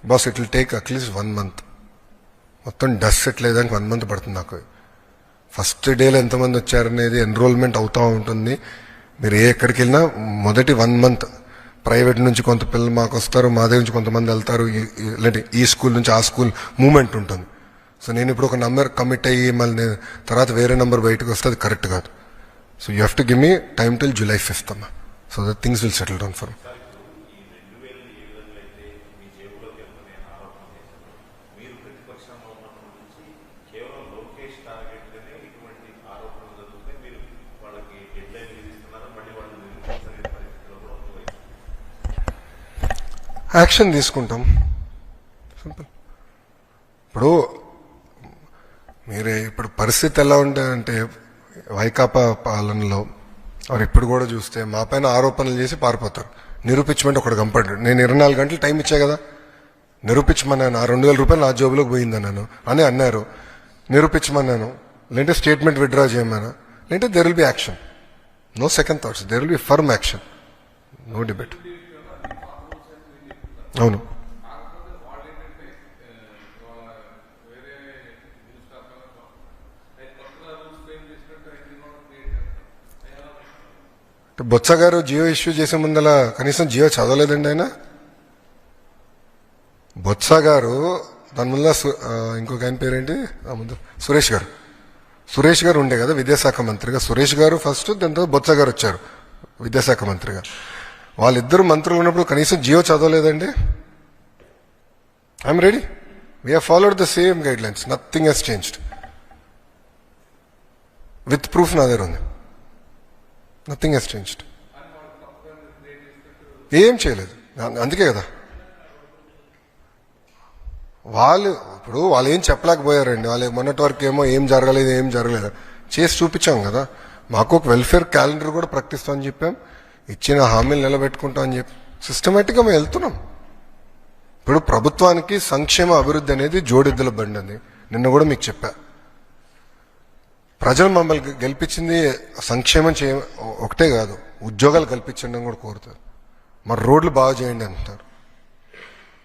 Boss it will take at least 1 month. మొత్తం dust settle అయ్యేదానికి 1 month పడుతుంది నాకు. ఫస్ట్ డేలో ఎంతమంది వచ్చారనేది ఎన్రోల్మెంట్ అవుతూ ఉంటుంది. మీరు ఎక్కడికి వెళ్ళినా మొదటి 1 month ప్రైవేట్ నుంచి కొంత పిల్లలు మాకు వస్తారు, మా దగ్గర నుంచి కొంతమంది వెళ్తారు, లేదంటే ఈ స్కూల్ నుంచి ఆ స్కూల్ మూమెంట్ ఉంటుంది. సో నేను ఇప్పుడు ఒక నెంబర్ కమిట్ అయ్యి మళ్ళీ తర్వాత వేరే నెంబర్ బయటకు వస్తే అది కరెక్ట్ కాదు. So you have to give me time till July 5th అమ్మా. So that things will settle down for. Action తీసుకుంటాం, సింపుల్. ఇప్పుడు పరిస్థితి ఎలా ఉంటుందంటే వైకాపా పాలనలో వారు ఇప్పుడు కూడా చూస్తే మా పైన ఆరోపణలు చేసి పారిపోతారు. నిరూపించమంటే ఒకటి కంపడ్డాడు. నేను 24 గంటలు టైం ఇచ్చా కదా, నిరూపించమన్నాను. ఆ 2,000 రూపాయలు నా జోబులోకి పోయిందన్నాను అని అన్నారు. నిరూపించమన్నాను, లేదంటే స్టేట్మెంట్ విత్డ్రా చేయమన్నా, లేదంటే there will be action. No second thoughts, there will be firm action, no debate. అవును, బొత్స గారు జియో ఇష్యూ చేసే ముందల కనీసం జియో చదవలేదండి ఆయన. బొత్స గారు దాని ముందు ఇంకొక ఆయన పేరేంటి ముందు సురేష్ గారు ఉండే కదా విద్యాశాఖ మంత్రిగా. సురేష్ గారు ఫస్ట్, దాని తర్వాత బొత్స గారు వచ్చారు విద్యాశాఖ మంత్రిగా. వాళ్ళిద్దరు మంత్రులు ఉన్నప్పుడు కనీసం జియో చదవలేదండి. I'm ready, we have followed the same guidelines, nothing has changed. With proof నా దగ్గర ఉంది. Nothing has changed. ఏం చేయలేదు. అందుకే కదా వాళ్ళు ఏం చెప్పలేకపోయారండి. వాళ్ళు మొన్నటి వరకు ఏమో ఏం జరగలేదు చేసి చూపించాం కదా. మాకు ఒక వెల్ఫేర్ క్యాలెండర్ కూడా ప్రకటిస్తామని చెప్పాం, ఇచ్చిన హామీలు నిలబెట్టుకుంటాం అని చెప్పి సిస్టమేటిక్గా మేము వెళ్తున్నాం. ఇప్పుడు ప్రభుత్వానికి సంక్షేమ అభివృద్ధి అనేది జోడెద్దుల బండి అని నిన్న కూడా మీకు చెప్పా. ప్రజలు మమ్మల్ని గెలిపించింది సంక్షేమం ఒకటే కాదు, ఉద్యోగాలు కల్పించండి కూడా కోరుతారు. మరి రోడ్లు బాగా చేయండి అంటారు.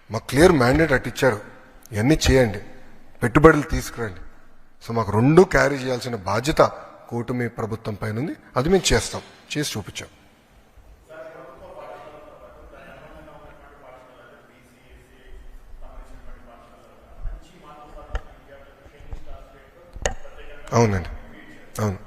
మాకు క్లియర్ మ్యాండేట్ అటు ఇచ్చారు, ఇవన్నీ చేయండి, పెట్టుబడులు తీసుకురండి. సో మాకు 2 క్యారీ చేయాల్సిన బాధ్యత కూటమి ప్రభుత్వం పైన ఉంది. అది మేము చేస్తాం, చేసి చూపించాం. అవునండి, అవును.